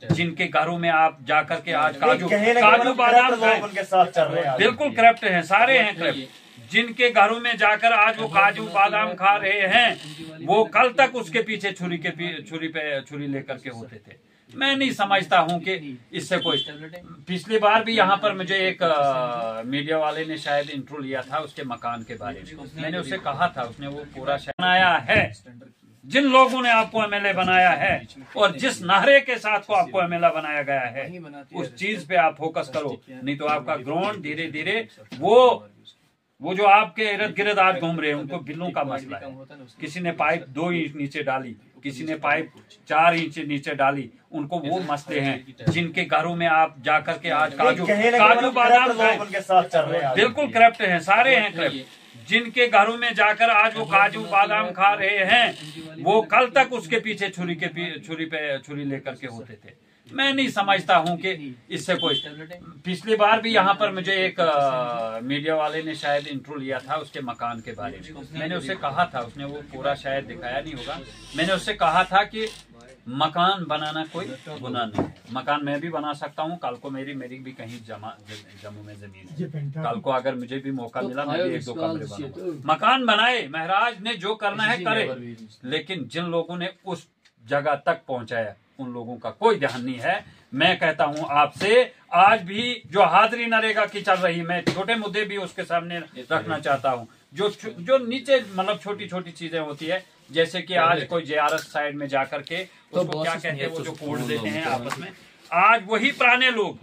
जिनके घरों में आप जाकर के आज काजू बादाम उनके साथ चल रहे हैं, बिल्कुल करप्ट हैं, सारे हैं करप्ट। जिनके घरों में जाकर आज वो काजू बादाम खा रहे हैं, वो कल तक उसके पीछे छुरी लेकर के होते थे। मैं नहीं समझता हूं कि इससे कोई। पिछली बार भी यहाँ पर मुझे एक मीडिया वाले ने शायद इंटरव्यू लिया था उसके मकान के बारे में। मैंने उसे कहा था, उसने वो पूरा बनाया है। जिन लोगों ने आपको एमएलए बनाया है और जिस नारे के साथ को आपको एमएलए बनाया गया है, उस चीज पे आप फोकस करो, नहीं तो आपका ग्राउंड धीरे धीरे वो जो आपके इर्द गिर्द आज घूम रहे हैं, उनको बिल्लों का मसला है। किसी ने पाइप 2 इंच नीचे डाली, किसी ने पाइप 4 इंच नीचे डाली, उनको वो मसले हैं। जिनके घरों में आप जाकर के आज काजू बादाम उनके साथ चल रहे हैं, बिल्कुल करप्ट हैं, सारे हैं करप्ट। जिनके घरों में जाकर आज वो काजू बादाम खा रहे हैं, वो कल तक उसके पीछे छुरी लेकर के होते थे। मैं नहीं समझता हूं कि इससे कोई। पिछली बार भी यहाँ पर मुझे एक मीडिया वाले ने शायद इंटरव्यू लिया था उसके मकान के बारे में। मैंने उससे कहा था, उसने वो पूरा शायद दिखाया नहीं होगा। मैंने उससे कहा था कि मकान बनाना कोई गुनाह नहीं है। मकान मैं भी बना सकता हूँ। कल को मेरी भी कहीं जम्मू में जमीन है, कल को अगर मुझे भी मौका मिला मैं भी 1-2 कमरे बनाऊंगा। मकान बनाए, महराज ने जो करना है करे, लेकिन जिन लोगों ने उस जगह तक पहुंचाया उन लोगों का कोई ध्यान नहीं है। मैं कहता हूं आपसे, आज भी जो हाजिरी नरेगा की चल रही, मैं छोटे मुद्दे भी उसके सामने रखना चाहता हूं। जो नीचे मतलब छोटी छोटी चीजें होती है, जैसे कि आज कोई जेआरएस साइड में जाकर के उसको क्या कहते हैं, वो जो कोड देते हैं आपस में, आज वही पुराने लोग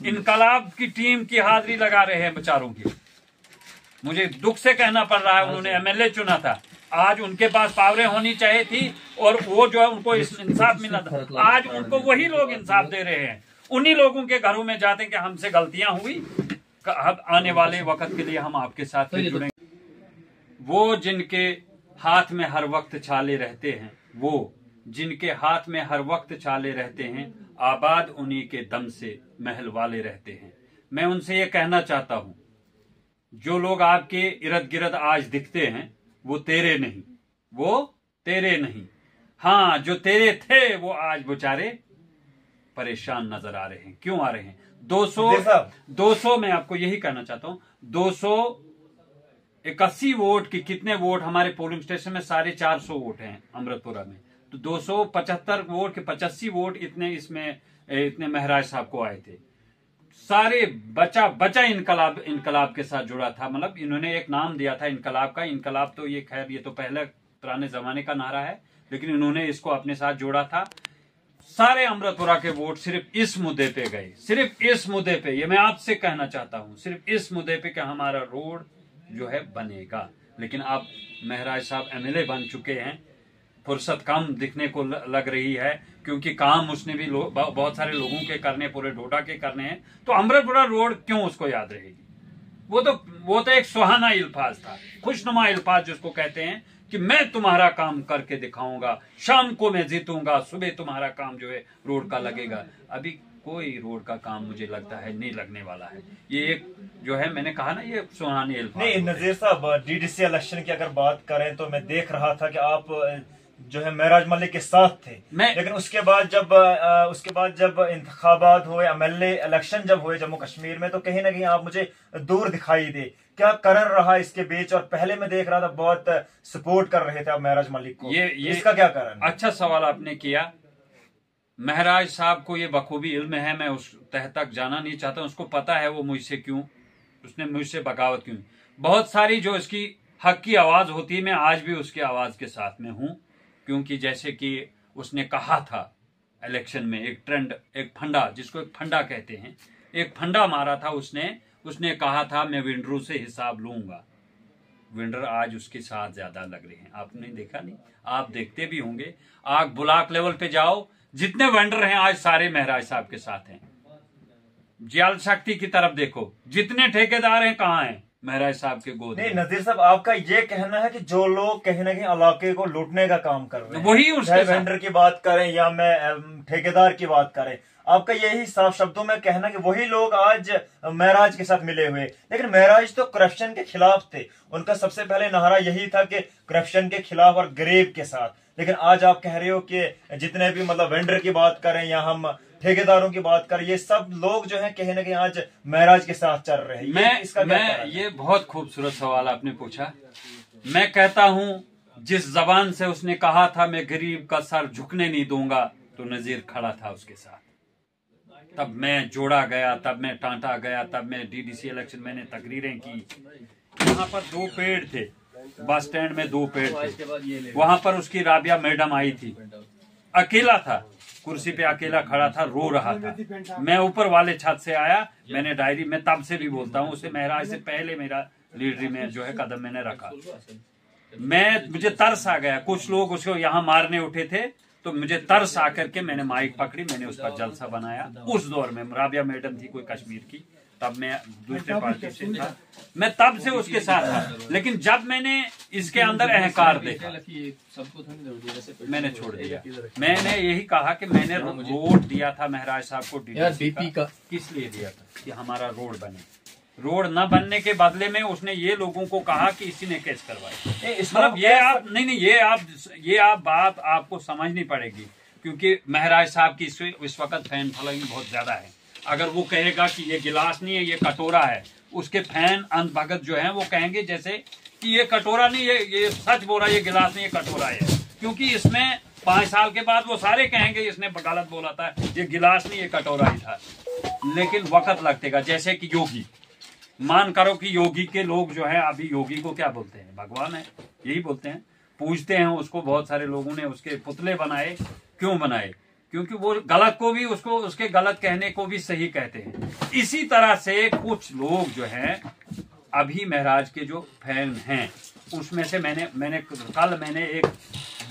इनकलाब की टीम की हाजिरी लगा रहे हैं बेचारों की। मुझे दुख से कहना पड़ रहा है, उन्होंने एमएलए चुना था, आज उनके पास पावरें होनी चाहिए थी और वो जो है उनको इंसाफ मिला था। आज उनको वही लोग इंसाफ दे रहे हैं। उन्हीं लोगों के घरों में जाते हैं कि हमसे गलतियां हुई, आने वाले वक्त के लिए हम आपके साथ जुड़ेंगे। वो जिनके हाथ में हर वक्त छाले रहते हैं, वो जिनके हाथ में हर वक्त छाले रहते हैं, आबाद उन्हीं के दम से महल वाले रहते हैं। मैं उनसे ये कहना चाहता हूं, जो लोग आपके इर्द गिर्द आज दिखते हैं वो तेरे नहीं। हाँ, जो तेरे थे वो आज बेचारे परेशान नजर आ रहे हैं। क्यों आ रहे हैं? 200 मैं आपको यही कहना चाहता हूं, 281 वोट की कितने वोट हमारे पोलिंग स्टेशन में? 450 वोट हैं अमृतपुरा में, तो 275 वोट के 85 वोट इतने महराज साहब को आए थे। सारे बचा इनकलाब के साथ जुड़ा था। मतलब इन्होंने एक नाम दिया था इनकलाब का। इनकलाब तो ये खैर ये तो पहले पुराने जमाने का नारा है, लेकिन इन्होंने इसको अपने साथ जोड़ा था। सारे अमृतपुरा के वोट सिर्फ इस मुद्दे पे गए, सिर्फ इस मुद्दे पे। ये मैं आपसे कहना चाहता हूं, सिर्फ इस मुद्दे पे कि हमारा रोड जो है बनेगा। लेकिन अब महराज साहब एमएलए बन चुके हैं, फुर्सत कम दिखने को लग रही है, क्योंकि काम उसने भी बहुत सारे लोगों के करने, पूरे डोडा के करने हैं। तो अमृतपुरा रोड क्यों उसको याद रहेगी? वो तो एक सुहाना अल्फाज था, खुशनुमा अल्फाज जिसको कहते हैं कि मैं तुम्हारा काम करके दिखाऊंगा, शाम को मैं जीतूंगा, सुबह तुम्हारा काम जो है रोड का लगेगा। अभी कोई रोड का काम मुझे लगता है नहीं लगने वाला है। ये एक जो है, मैंने कहा ना, ये सुहानी अल्फाज। नहीं नजीर साहब, डीडीसी इलेक्शन की अगर बात करें तो मैं देख रहा था कि आप जो है महराज मलिक के साथ थे, लेकिन उसके बाद जब इंतखाबात हुए, एमएलए इलेक्शन जब हुए जम्मू कश्मीर में, तो कहीं ना कहीं आप मुझे दूर दिखाई दे। क्या कारण रहा इसके बीच? और पहले मैं देख रहा था बहुत सपोर्ट कर रहे थे आप महराज मलिक को, इसका क्या कारण है? अच्छा सवाल आपने किया। महराज साहब को ये बखूबी इल्म है, मैं उस तह तक जाना नहीं चाहता। उसको पता है वो उसने मुझसे बगावत क्यों। बहुत सारी जो इसकी हक की आवाज होती है, मैं आज भी उसकी आवाज के साथ में हूं, क्योंकि जैसे कि उसने कहा था इलेक्शन में, एक फंडा, जिसको एक फंडा कहते हैं, एक फंडा मारा था उसने कहा था मैं विंडरों से हिसाब लूंगा। विंडर आज उसके साथ ज्यादा लग रहे हैं। आपने देखा नहीं? आप देखते भी होंगे। आप ब्लॉक लेवल पे जाओ, जितने वेंडर हैं आज सारे महराज साहब के साथ हैं। जल शक्ति की तरफ देखो, जितने ठेकेदार हैं कहाँ हैं? महराज साहब के गोद। नहीं नजीर साहब, आपका ये कहना है कि जो लोग कहीं ना कहीं इलाके को लूटने का काम कर रहे हैं, वही उसके वेंडर की बात करें या मैं ठेकेदार की बात करें, आपका यही साफ शब्दों में कहना कि वही लोग आज महराज के साथ मिले हुए। लेकिन महराज तो करप्शन के खिलाफ थे, उनका सबसे पहले नारा यही था कि करप्शन के खिलाफ और गरीब के साथ। लेकिन आज आप कह रहे हो कि जितने भी मतलब वेंडर की बात करें या हम ठेकेदारों की बात करें, ये सब लोग जो हैं कहीं ना कहीं आज महराज के साथ चल रहे हैं। ये बहुत खूबसूरत सवाल आपने पूछा। मैं कहता हूं जिस जबान से उसने कहा था मैं गरीब का सर झुकने नहीं दूंगा, तो नजीर खड़ा था उसके साथ। तब मैं जोड़ा गया, तब मैं टांटा गया, तब मैं डीडीसी इलेक्शन मैंने तकरीरें की। वहां पर 2 पेड़ थे, बस स्टैंड में 2 पेड़ थे। वहां पर उसकी राबिया मैडम आई थी, अकेला था, कुर्सी पे अकेला खड़ा था, रो रहा था। मैं ऊपर वाले छत से आया, मैंने डायरी में तब से भी बोलता हूँ, उसे महराज से पहले मेरा लीडरी में जो है कदम मैंने रखा। मुझे तरस आ गया, कुछ लोग उसको यहाँ मारने उठे थे, तो मुझे तरस आकर के मैंने माइक पकड़ी, मैंने उसका जलसा बनाया। उस दौर में राबिया मैडम थी कोई कश्मीर की, तब मैं दूसरे पार्टी से था, मैं तब से उसके साथ था। लेकिन जब मैंने इसके अंदर अहंकार देखा, मैंने छोड़ दिया। मैंने यही कहा कि मैंने रोड दिया था महराज साहब को डीडीसी का, किस लिए दिया था कि हमारा रोड बने। रोड न बनने के बदले में उसने ये लोगों को कहा कि इसी ने केस करवाई। मतलब ये आप नहीं, ये आप बात आपको समझनी पड़ेगी, क्योंकि महराज साहब की इस वक्त फैन फॉलोइंग बहुत ज्यादा है। अगर वो कहेगा कि ये गिलास नहीं है ये कटोरा है, उसके फैन अंध भगत जो हैं वो कहेंगे जैसे कि ये कटोरा नहीं, ये सच बोला, ये गिलास नहीं, ये कटोरा है। क्योंकि इसमें 5 साल के बाद वो सारे कहेंगे इसने गलत बोला था, ये गिलास नहीं ये कटोरा ही था। लेकिन वक्त लगेगा। जैसे कि योगी, मान करो कि योगी के लोग जो है, अभी योगी को क्या बोलते हैं, भगवान है, यही बोलते हैं, पूजते हैं उसको। बहुत सारे लोगों ने उसके पुतले बनाए। क्यों बनाए? क्योंकि वो गलत को भी उसको, उसके गलत कहने को भी सही कहते हैं। इसी तरह से कुछ लोग जो हैं अभी महराज के जो फैन हैं, उसमें से मैंने कल एक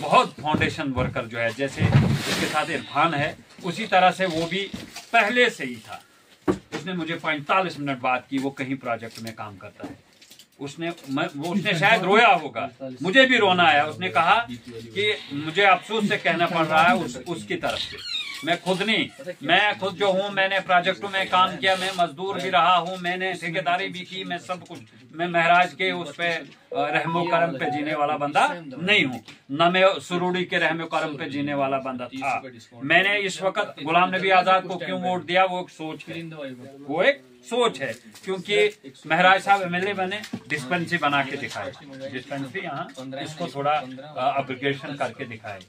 बहुत फाउंडेशन वर्कर जो है, जैसे उसके साथ इरफान है, उसी तरह से वो भी पहले से ही था। उसने मुझे 45 मिनट बात की, वो कहीं प्रोजेक्ट में काम करता है। उसने शायद रोया होगा, मुझे भी रोना आया। उसने कहा कि मुझे अफसोस से कहना पड़ रहा है उसकी तरफ से, मैं खुद जो हूँ, मैंने प्रोजेक्टों में काम किया, मैं मजदूर भी रहा हूँ, मैंने ठेकेदारी भी की, मैं सब कुछ, मैं महराज के उस पे रहमो करम पे जीने वाला बंदा नहीं हूँ, न मैं सुरूड़ी के रहमो करम पे जीने वाला बंदा था। मैंने इस वक्त गुलाम नबी आजाद को क्यों वोट दिया, वो एक सोच है, वो एक सोच है। क्योंकि महराज साहब एमएलए बने, डिस्पेंसरी बना के दिखाए, डिस्पेंसरी यहाँ इसको थोड़ा अपग्रेडेशन करके दिखाए,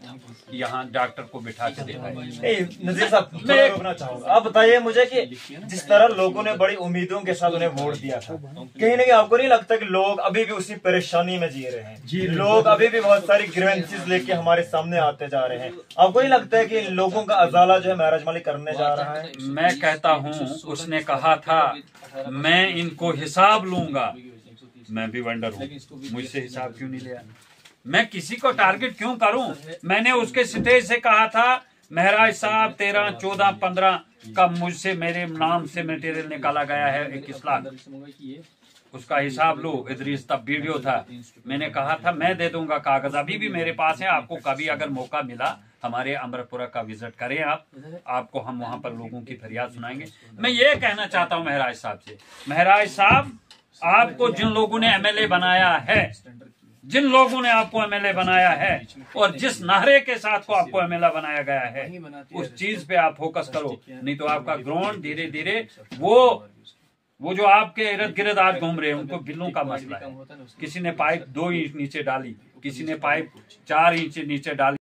यहाँ डॉक्टर को बिठा के दिखाए। नजीर साहब, मैं रोकना चाहूंगा, आप बताइए मुझे कि जिस तरह लोगों ने बड़ी उम्मीदों के साथ उन्हें वोट दिया था, कहीं ना कहीं आपको नहीं लगता कि लोग अभी भी उसी परेशानी में जी रहे हैं? लोग अभी भी बहुत सारी ग्रीवेंसेस लेके हमारे सामने आते जा रहे हैं। आपको नहीं लगता है कि इन लोगों का अजाला जो है महराज मलिक करने जा रहा है? मैं कहता हूँ, उसने कहा था मैं इनको हिसाब लूंगा। मैं भी वंडर हूँ, मुझसे हिसाब क्यों नहीं लिया? मैं किसी को टारगेट क्यों करूं? मैंने उसके स्टेज से कहा था महराज साहब 13, 14, 15 का मुझसे मेरे नाम से मटेरियल निकाला गया है 21 लाख, उसका हिसाब लो। इदरीस तब वीडियो था, मैंने कहा था मैं दे दूंगा कागज, अभी भी मेरे पास है। आपको कभी अगर मौका मिला हमारे अमरपुरा का विजिट करें आपको हम वहां पर लोगों की फरियाद सुनाएंगे। मैं ये कहना चाहता हूं महराज साहब से, महराज साहब आपको जिन लोगों ने एमएलए बनाया है, जिन लोगों ने आपको एमएलए बनाया है और जिस नारे के साथ को आपको एमएलए बनाया गया है, उस चीज पे आप फोकस करो, नहीं तो आपका ग्राउंड धीरे धीरे वो जो आपके इर्द गिर्द आज घूम रहे हैं उनको बिल्लों का मसला है। किसी ने पाइप 2 इंच नीचे डाली, किसी ने पाइप 4 इंच नीचे डाली।